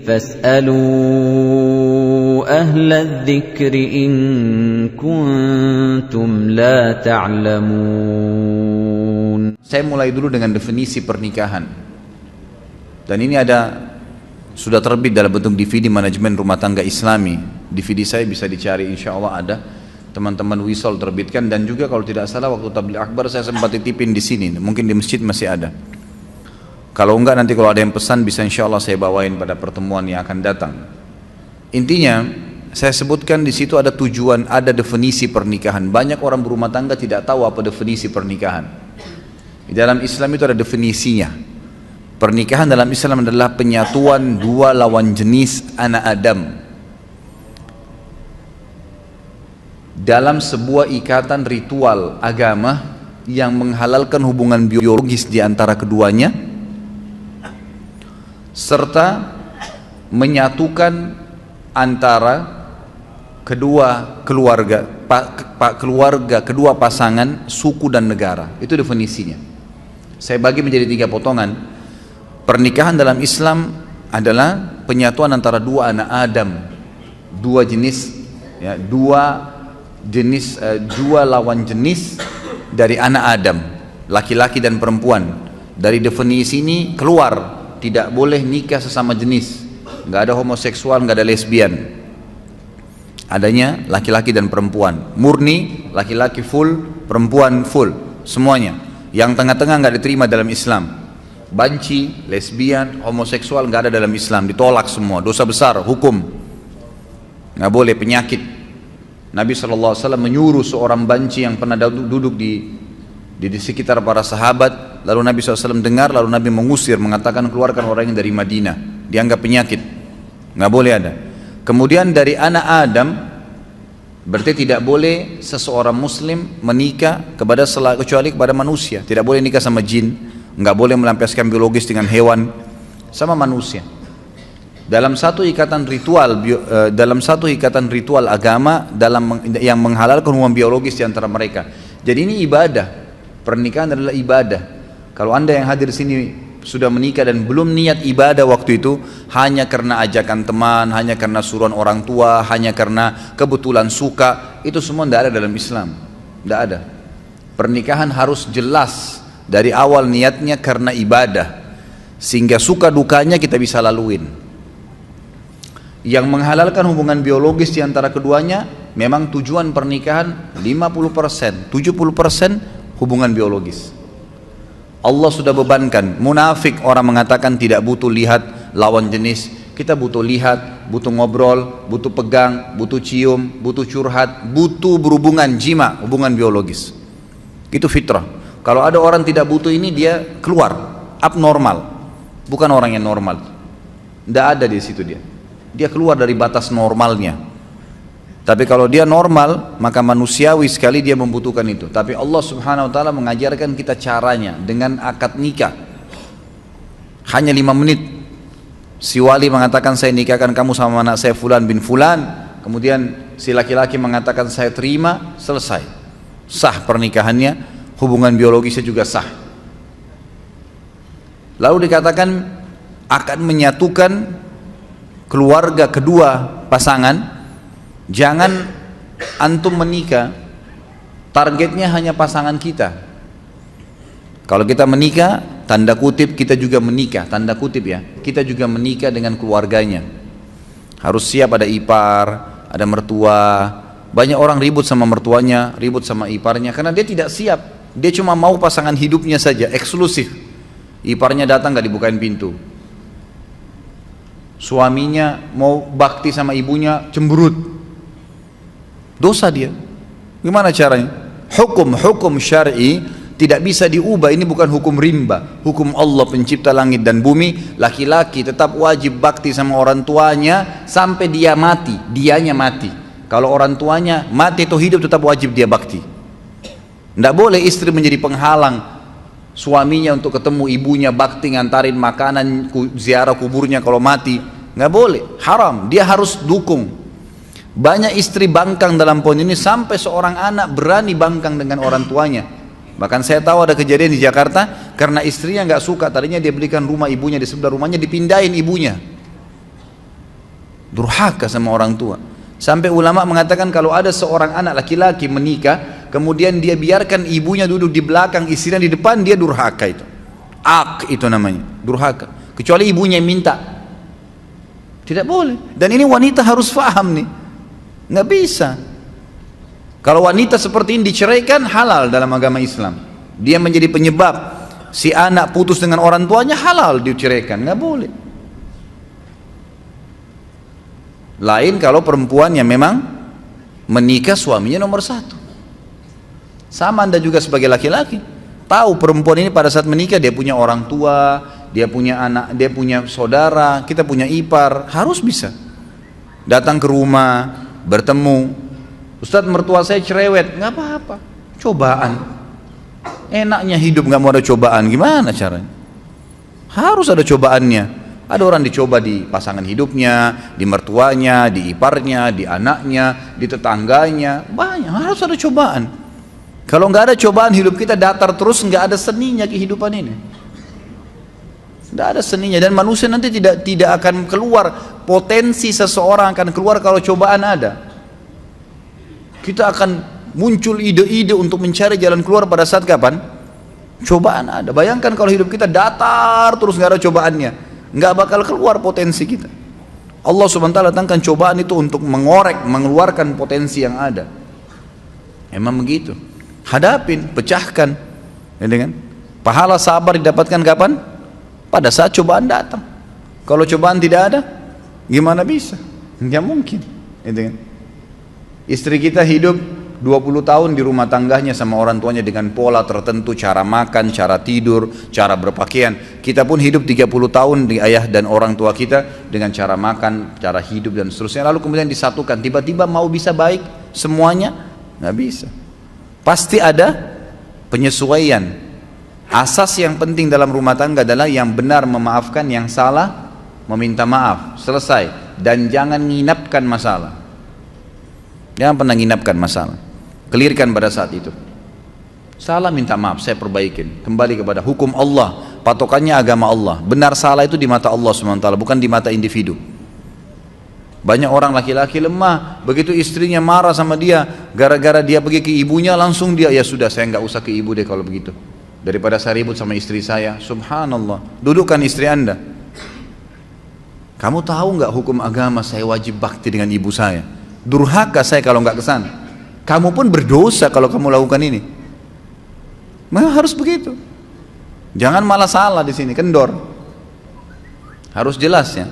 فاسألوا أهل الذكر إن كنتم لا تعلمون. Saya mulai dulu dengan definisi pernikahan. Dan ini sudah terbit dalam bentuk DVD manajemen rumah tangga Islami. DVD saya bisa dicari, insya Allah ada. Teman-teman Wisol terbitkan, dan juga kalau tidak salah waktu tabligh akbar saya sempat titipin di sini. Mungkin di masjid masih ada. Kalau enggak nanti kalau ada yang pesan bisa insya Allah saya bawain pada pertemuan yang akan datang. Intinya saya sebutkan di situ ada tujuan, ada definisi pernikahan. Banyak orang berumah tangga tidak tahu apa definisi pernikahan. Di dalam Islam itu ada definisinya. Pernikahan dalam Islam adalah penyatuan dua lawan jenis anak Adam dalam sebuah ikatan ritual agama yang menghalalkan hubungan biologis di antara keduanya, serta menyatukan antara kedua keluarga, kedua pasangan, suku dan negara. Itu definisinya. Saya bagi menjadi 3 potongan. Pernikahan dalam Islam adalah penyatuan antara dua anak Adam, dua lawan jenis dari anak Adam, laki-laki dan perempuan. Dari definisi ini keluar tidak boleh nikah sesama jenis, nggak ada homoseksual, nggak ada lesbian, adanya laki-laki dan perempuan, murni laki-laki full, perempuan full, semuanya. Yang tengah-tengah nggak diterima dalam Islam. Banci, lesbian, homoseksual nggak ada dalam Islam, ditolak semua, dosa besar, hukum, nggak boleh, penyakit. Nabi SAW menyuruh seorang banci yang pernah duduk di sekitar para sahabat, lalu Nabi SAW dengar, lalu Nabi mengusir, mengatakan keluarkan orang yang dari Madinah, dianggap penyakit, nggak boleh ada. Kemudian dari anak Adam, berarti tidak boleh seseorang muslim menikah kecuali kepada manusia, tidak boleh nikah sama jin, nggak boleh melampiaskan biologis dengan hewan, sama manusia. Dalam satu ikatan ritual agama yang menghalalkan hubungan biologis di antara mereka. Jadi ini ibadah. Pernikahan adalah ibadah. Kalau Anda yang hadir sini sudah menikah dan belum niat ibadah waktu itu, hanya karena ajakan teman, hanya karena suruhan orang tua, hanya karena kebetulan suka, itu semua tidak ada dalam Islam. Tidak ada. Pernikahan harus jelas dari awal niatnya karena ibadah, sehingga suka dukanya kita bisa laluin. Yang menghalalkan hubungan biologis di antara keduanya, memang tujuan pernikahan 50%, 70% hubungan biologis. Allah sudah bebankan. Munafik orang mengatakan tidak butuh lihat lawan jenis, kita butuh lihat, butuh ngobrol, butuh pegang, butuh cium, butuh curhat, butuh berhubungan jima, hubungan biologis. Itu fitrah. Kalau ada orang tidak butuh ini, dia keluar, abnormal, bukan orang yang normal. Tidak ada di situ dia keluar dari batas normalnya. Tapi kalau dia normal, maka manusiawi sekali dia membutuhkan itu. Tapi Allah Subhanahu wa ta'ala mengajarkan kita caranya dengan akad nikah. Hanya 5 menit. Si wali mengatakan saya nikahkan kamu sama anak saya fulan bin fulan. Kemudian si laki-laki mengatakan saya terima, selesai. Sah pernikahannya, hubungan biologisnya juga sah. Lalu dikatakan akan menyatukan keluarga kedua pasangan. Jangan antum menikah targetnya hanya pasangan kita. Kalau kita menikah, tanda kutip kita juga menikah, tanda kutip ya, kita juga menikah dengan keluarganya. Harus siap, ada ipar, ada mertua. Banyak orang ribut sama mertuanya, ribut sama iparnya karena dia tidak siap. Dia cuma mau pasangan hidupnya saja, eksklusif. Iparnya datang gak dibukain pintu. Suaminya mau bakti sama ibunya, cemberut. Dosa dia. Gimana caranya? Hukum syar'i tidak bisa diubah. Ini bukan hukum rimba. Hukum Allah pencipta langit dan bumi. Laki-laki tetap wajib bakti sama orang tuanya sampai dia mati, dianya mati. Kalau orang tuanya mati atau hidup tetap wajib dia bakti. Tidak boleh istri menjadi penghalang suaminya untuk ketemu ibunya, bakti, ngantarin makanan, ziarah kuburnya kalau mati. Nggak boleh, haram. Dia harus dukung. Banyak istri bangkang dalam poin ini sampai seorang anak berani bangkang dengan orang tuanya. Bahkan saya tahu ada kejadian di Jakarta karena istrinya nggak suka, tadinya dia belikan rumah ibunya di sebelah rumahnya, dipindahin ibunya. Durhaka sama orang tua. Sampai ulama mengatakan kalau ada seorang anak laki-laki menikah, kemudian dia biarkan ibunya duduk di belakang, istrinya di depan, dia durhaka itu. Ak itu namanya, durhaka. Kecuali ibunya yang minta. Tidak boleh. Dan ini wanita harus paham nih. Nggak bisa. Kalau wanita seperti ini diceraikan, halal dalam agama Islam. Dia menjadi penyebab si anak putus dengan orang tuanya, halal diceraikan. Nggak boleh. Lain kalau perempuan yang memang menikah suaminya nomor satu. Sama Anda juga sebagai laki-laki, tahu perempuan ini pada saat menikah dia punya orang tua, dia punya anak, dia punya saudara, kita punya ipar, harus bisa datang ke rumah, bertemu. Ustadz, mertua saya cerewet, nggak apa-apa, cobaan. Enaknya hidup nggak mau ada cobaan, gimana caranya? Harus ada cobaannya. Ada orang dicoba di pasangan hidupnya, di mertuanya, di iparnya, di anaknya, di tetangganya, banyak, harus ada cobaan. Kalau nggak ada cobaan, hidup kita datar terus, nggak ada seninya kehidupan ini. Nggak ada seninya, dan manusia nanti tidak akan keluar, potensi seseorang akan keluar kalau cobaan ada. Kita akan muncul ide-ide untuk mencari jalan keluar pada saat kapan? Cobaan ada. Bayangkan kalau hidup kita datar terus nggak ada cobaannya, nggak bakal keluar potensi kita. Allah subhanahu wa ta'ala datangkan cobaan itu untuk mengorek, mengeluarkan potensi yang ada. Emang begitu. Hadapin, pecahkan, ya kan? Pahala sabar didapatkan kapan? Pada saat cobaan datang. Kalau cobaan tidak ada, gimana bisa? Nggak mungkin, ya kan? Istri kita hidup 20 tahun di rumah tangganya sama orang tuanya dengan pola tertentu, cara makan, cara tidur, cara berpakaian. Kita pun hidup 30 tahun di ayah dan orang tua kita dengan cara makan, cara hidup dan seterusnya. Lalu kemudian disatukan, tiba-tiba mau bisa baik semuanya? Nggak bisa. Pasti ada penyesuaian. Asas yang penting dalam rumah tangga adalah yang benar memaafkan, yang salah meminta maaf. Selesai. Dan jangan nginapkan masalah. Jangan pernah nginapkan masalah. Clearkan pada saat itu. Salah minta maaf, saya perbaikin. Kembali kepada hukum Allah, patokannya agama Allah. Benar salah itu di mata Allah SWT, bukan di mata individu. Banyak orang laki-laki lemah, begitu istrinya marah sama dia, gara-gara dia pergi ke ibunya, langsung dia, ya sudah saya nggak usah ke ibu deh kalau begitu. Daripada saya ribut sama istri saya. Subhanallah. Dudukkan istri Anda. Kamu tahu nggak hukum agama saya wajib bakti dengan ibu saya? Durhaka saya kalau nggak kesana. Kamu pun berdosa kalau kamu lakukan ini. Memang harus begitu. Jangan malah salah di sini, kendor. Harus jelas ya.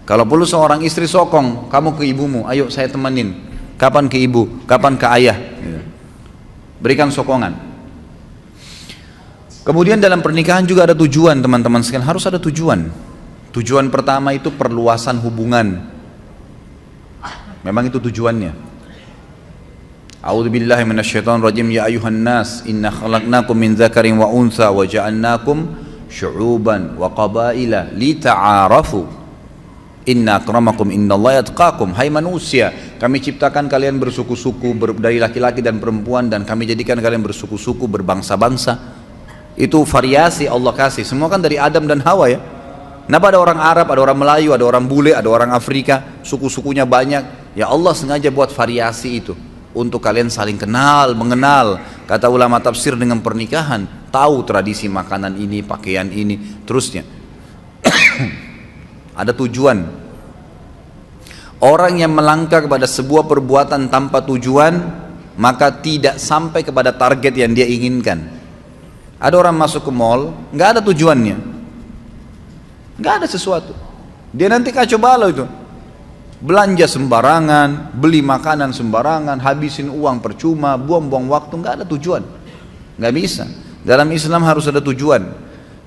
Kalau perlu seorang istri sokong, kamu ke ibumu, ayo saya temenin. Kapan ke ibu, kapan ke ayah. Berikan sokongan. Kemudian dalam pernikahan juga ada tujuan, teman-teman sekalian, harus ada tujuan. Tujuan pertama itu perluasan hubungan. Memang itu tujuannya. A'udzubillahi minasyaitonirrajim. Ya ayuhan nas, inna khalaqnakum min dzakarin wa untha wa ja'alnakum syu'uban wa qabaila lita'arafu. Inna akramakum innallaha yatqakum. Hai manusia, kami ciptakan kalian bersuku-suku dari laki-laki dan perempuan, dan kami jadikan kalian bersuku-suku, berbangsa-bangsa. Itu variasi Allah kasih. Semua kan dari Adam dan Hawa ya. Kenapa ada orang Arab, ada orang Melayu, ada orang bule, ada orang Afrika, suku-sukunya banyak. Ya Allah sengaja buat variasi itu untuk kalian saling kenal, mengenal. Kata ulama tafsir, dengan pernikahan tahu tradisi makanan ini, pakaian ini, terusnya. Ada tujuan. Orang yang melangkah kepada sebuah perbuatan tanpa tujuan, maka tidak sampai kepada target yang dia inginkan. Ada orang masuk ke mall, nggak ada tujuannya, nggak ada sesuatu. Dia nanti kacau balau itu. Belanja sembarangan, beli makanan sembarangan, habisin uang percuma, buang-buang waktu, nggak ada tujuan. Nggak bisa. Dalam Islam harus ada tujuan.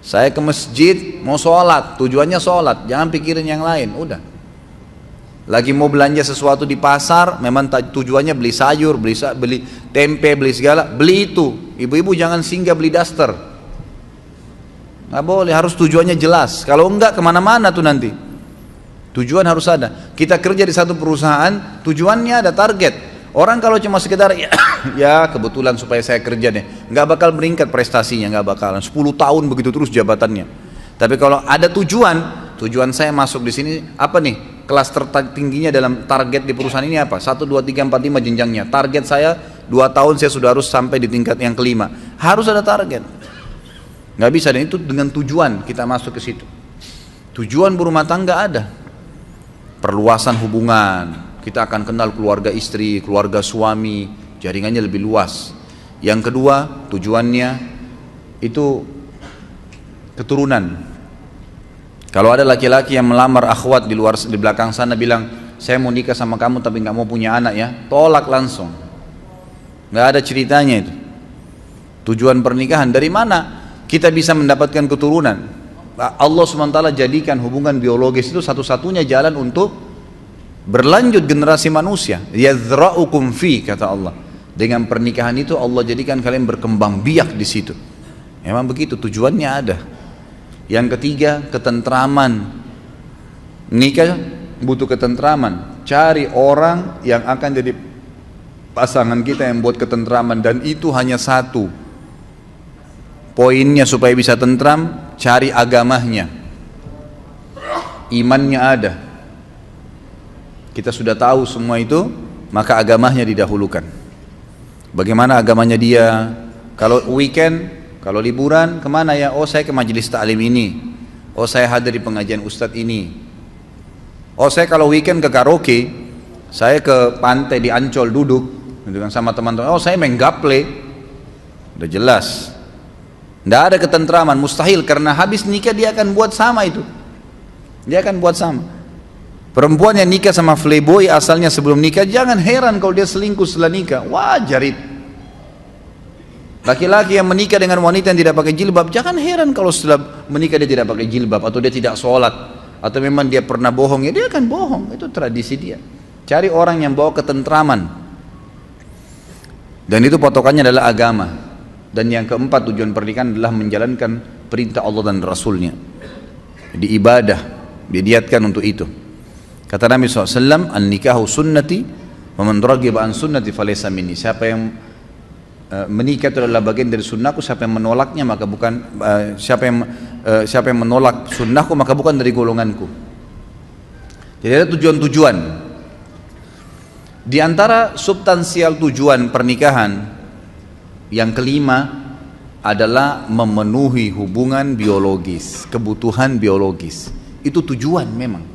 Saya ke masjid mau sholat, tujuannya sholat, jangan pikirin yang lain. Udah. Lagi mau belanja sesuatu di pasar, memang tujuannya beli sayur, beli tempe, beli segala, beli itu. Ibu-ibu jangan singgah beli daster. Nggak boleh, harus tujuannya jelas. Kalau enggak kemana-mana tuh nanti. Tujuan harus ada. Kita kerja di satu perusahaan, tujuannya ada target. Orang kalau cuma sekedar ya kebetulan supaya saya kerja deh, nggak bakal meningkat prestasinya, nggak bakalan. 10 tahun begitu terus jabatannya. Tapi kalau ada tujuan saya masuk di sini apa nih? kelas tertingginya dalam target di perusahaan ini apa? 1, 2, 3, 4, 5 jenjangnya. Target saya 2 tahun saya sudah harus sampai di tingkat yang kelima. Harus ada target. Nggak bisa, dan itu dengan tujuan kita masuk ke situ. Tujuan berumah tangga ada. Perluasan hubungan. Kita akan kenal keluarga istri, keluarga suami, jaringannya lebih luas. Yang kedua, tujuannya itu keturunan. Kalau ada laki-laki yang melamar akhwat di belakang sana bilang, saya mau nikah sama kamu tapi nggak mau punya anak ya, tolak langsung. Nggak ada ceritanya itu. Tujuan pernikahan dari mana kita bisa mendapatkan keturunan? Allah SWT jadikan hubungan biologis itu satu-satunya jalan untuk berlanjut generasi manusia. Yazra'ukum fi, kata Allah. Dengan pernikahan itu Allah jadikan kalian berkembang biak di situ. Memang begitu, tujuannya ada. Yang ketiga, ketentraman. Nikah butuh ketentraman. Cari orang yang akan jadi pasangan kita yang buat ketentraman, dan itu hanya satu poinnya supaya bisa tentram, cari agamanya, imannya ada. Kita sudah tahu semua itu, maka agamanya didahulukan. Bagaimana agamanya dia? Kalau weekend, kalau liburan, kemana ya? Oh, saya ke majelis ta'lim ini. Oh, saya hadir di pengajian ustadz ini. Oh, saya kalau weekend ke karaoke, saya ke pantai di Ancol duduk dengan sama teman-teman. Oh, saya main gaple. Udah jelas. Tidak ada ketentraman, mustahil, karena habis nikah dia akan buat sama itu. Dia akan buat sama. Perempuan yang nikah sama playboy asalnya sebelum nikah, jangan heran kalau dia selingkuh setelah nikah. Wajar itu. Laki-laki yang menikah dengan wanita yang tidak pakai jilbab, jangan heran kalau setelah menikah dia tidak pakai jilbab, atau dia tidak sholat, atau memang dia pernah bohong, ya dia akan bohong. Itu tradisi dia. Cari orang yang bawa ketentraman. Dan itu patokannya adalah agama. Dan yang keempat, tujuan pernikahan adalah menjalankan perintah Allah dan Rasulnya. Di ibadah didiatkan untuk itu. Kata Nabi SAW, an-nikahu sunnati wa man raghiba an sunnati falaysa minni. Siapa yang menikah itu adalah bagian dari sunnahku, siapa yang menolaknya maka bukan siapa yang menolak sunnahku maka bukan dari golonganku. Jadi ada tujuan-tujuan. Di antara substansial tujuan pernikahan yang kelima adalah memenuhi hubungan biologis, kebutuhan biologis. Itu tujuan memang.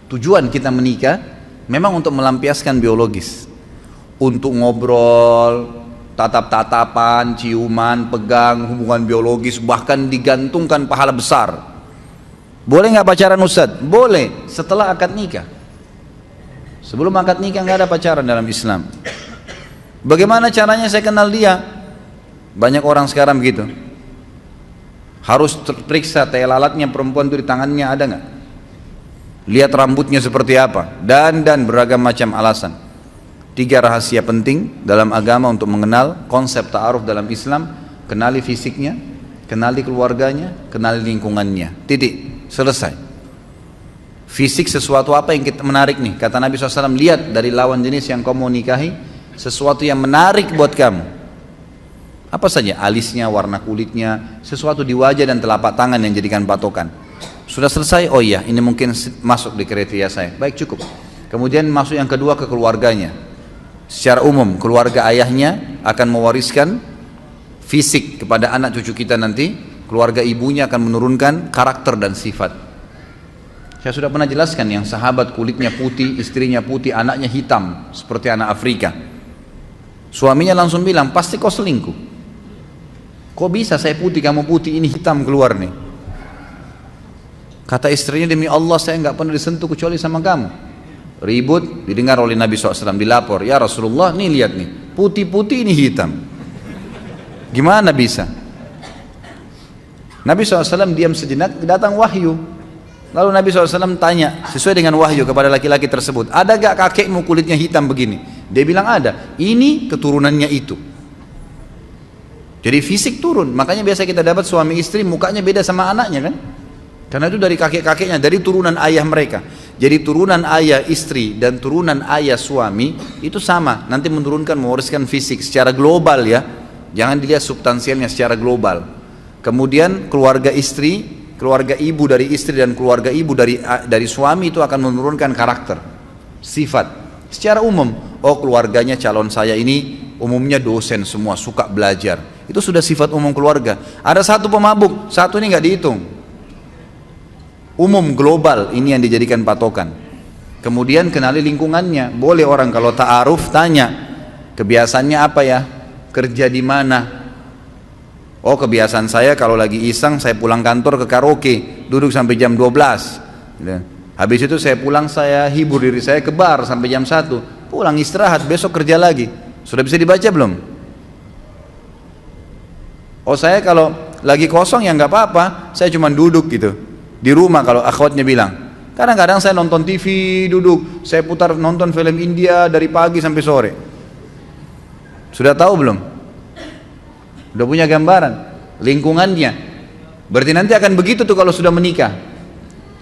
Tujuan kita menikah memang untuk melampiaskan biologis, untuk ngobrol, tatap-tatapan, ciuman, pegang, hubungan biologis, bahkan digantungkan pahala besar. Boleh nggak pacaran Ustadz? Boleh, setelah akad nikah. Sebelum akad nikah nggak ada pacaran dalam Islam. Bagaimana caranya saya kenal dia? Banyak orang sekarang begitu. Harus terperiksa tai lalatnya perempuan itu di tangannya ada nggak? Lihat rambutnya seperti apa, dan beragam macam alasan. 3 rahasia penting dalam agama untuk mengenal konsep ta'aruf dalam Islam: kenali fisiknya, kenali keluarganya, kenali lingkungannya. Titik, selesai. Fisik sesuatu apa yang kita menarik nih? Kata Nabi SAW, lihat dari lawan jenis yang kamu mau nikahi sesuatu yang menarik buat kamu. Apa saja? Alisnya, warna kulitnya, sesuatu di wajah dan telapak tangan yang jadikan patokan. Sudah selesai? Oh iya, ini mungkin masuk di kriteria saya. Baik, cukup. Kemudian masuk yang kedua, ke keluarganya. Secara umum, keluarga ayahnya akan mewariskan fisik kepada anak cucu kita nanti. Keluarga ibunya akan menurunkan karakter dan sifat. Saya sudah pernah jelaskan yang sahabat kulitnya putih, istrinya putih, anaknya hitam seperti anak Afrika. Suaminya langsung bilang, pasti kau selingkuh. Kok bisa saya putih, kamu putih, ini hitam keluar nih. Kata istrinya, demi Allah saya nggak pernah disentuh kecuali sama kamu. Ribut, didengar oleh Nabi SAW, dilapor, ya Rasulullah, nih lihat nih, putih-putih ini hitam. Gimana bisa? Nabi SAW diam sejenak, datang wahyu. Lalu Nabi SAW tanya, sesuai dengan wahyu kepada laki-laki tersebut, ada gak kakekmu kulitnya hitam begini? Dia bilang ada, ini keturunannya itu. Jadi fisik turun, makanya biasa kita dapat suami istri mukanya beda sama anaknya kan? Karena itu dari kakek-kakeknya, dari turunan ayah mereka. Jadi turunan ayah istri dan turunan ayah suami itu sama, nanti menurunkan, mewariskan fisik secara global ya. Jangan dilihat substansialnya, secara global. Kemudian keluarga istri keluarga ibu dari istri dan keluarga ibu dari suami itu akan menurunkan karakter, sifat. Secara umum, oh keluarganya calon saya ini umumnya dosen semua, suka belajar. Itu sudah sifat umum keluarga. Ada satu pemabuk, satu ini nggak dihitung. Umum global ini yang dijadikan patokan. Kemudian kenali lingkungannya. Boleh orang kalau ta'aruf tanya, kebiasaannya apa ya? Kerja di mana? Oh kebiasaan saya kalau lagi iseng saya pulang kantor ke karaoke, duduk sampai jam 12. Habis itu saya pulang, saya hibur diri saya ke bar sampai jam 1. Pulang istirahat, besok kerja lagi. Sudah bisa dibaca belum? Oh saya kalau lagi kosong ya nggak apa-apa, saya cuma duduk gitu. Di rumah kalau akhwatnya bilang. Kadang-kadang saya nonton TV duduk, saya putar nonton film India dari pagi sampai sore. Sudah tahu belum? Udah punya gambaran lingkungannya. Berarti nanti akan begitu tuh kalau sudah menikah.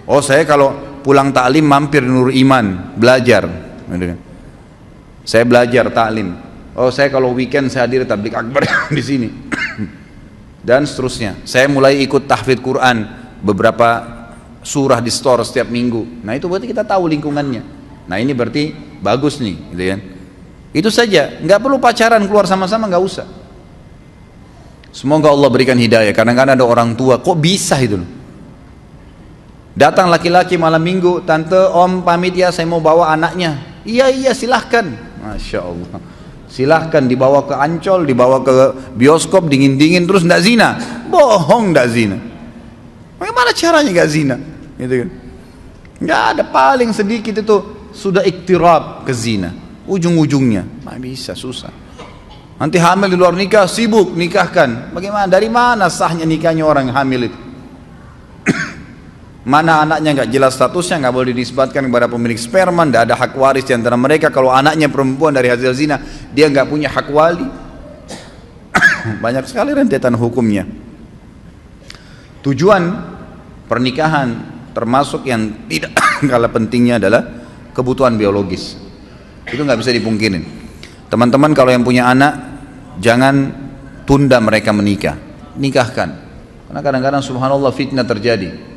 Oh saya kalau pulang taklim mampir Nur Iman belajar. Saya belajar taklim. Oh saya kalau weekend saya hadir tablik akbar di sini. Dan seterusnya. Saya mulai ikut tahfidz Quran beberapa surah di store setiap minggu. Nah itu berarti kita tahu lingkungannya. Nah ini berarti bagus nih, gitu kan? Itu saja, nggak perlu pacaran keluar sama-sama, nggak usah. Semoga Allah berikan hidayah. Kadang-kadang ada orang tua, kok bisa itu? Datang laki-laki malam minggu, tante, om pamit ya, saya mau bawa anaknya. Iya silahkan. Masya Allah. Silahkan dibawa ke Ancol, dibawa ke bioskop dingin-dingin terus nggak zina. Bohong, nggak zina. Bagaimana caranya nggak zina? Gitu kan? Nggak ada, paling sedikit itu sudah iktirab ke zina. Ujung-ujungnya, nggak bisa, susah. Nanti hamil di luar nikah, sibuk nikahkan. Bagaimana? Dari mana sahnya nikahnya orang hamil itu? Mana anaknya nggak jelas statusnya, nggak boleh dinisbatkan kepada pemilik sperma, nggak ada hak waris di antara mereka. Kalau anaknya perempuan dari hasil zina, dia nggak punya hak wali. Banyak sekali rentetan hukumnya. Tujuan pernikahan termasuk yang tidak kalah pentingnya adalah kebutuhan biologis. Itu nggak bisa dipungkirin. Teman-teman kalau yang punya anak, jangan tunda mereka menikah, nikahkan. Karena kadang-kadang subhanallah fitnah terjadi.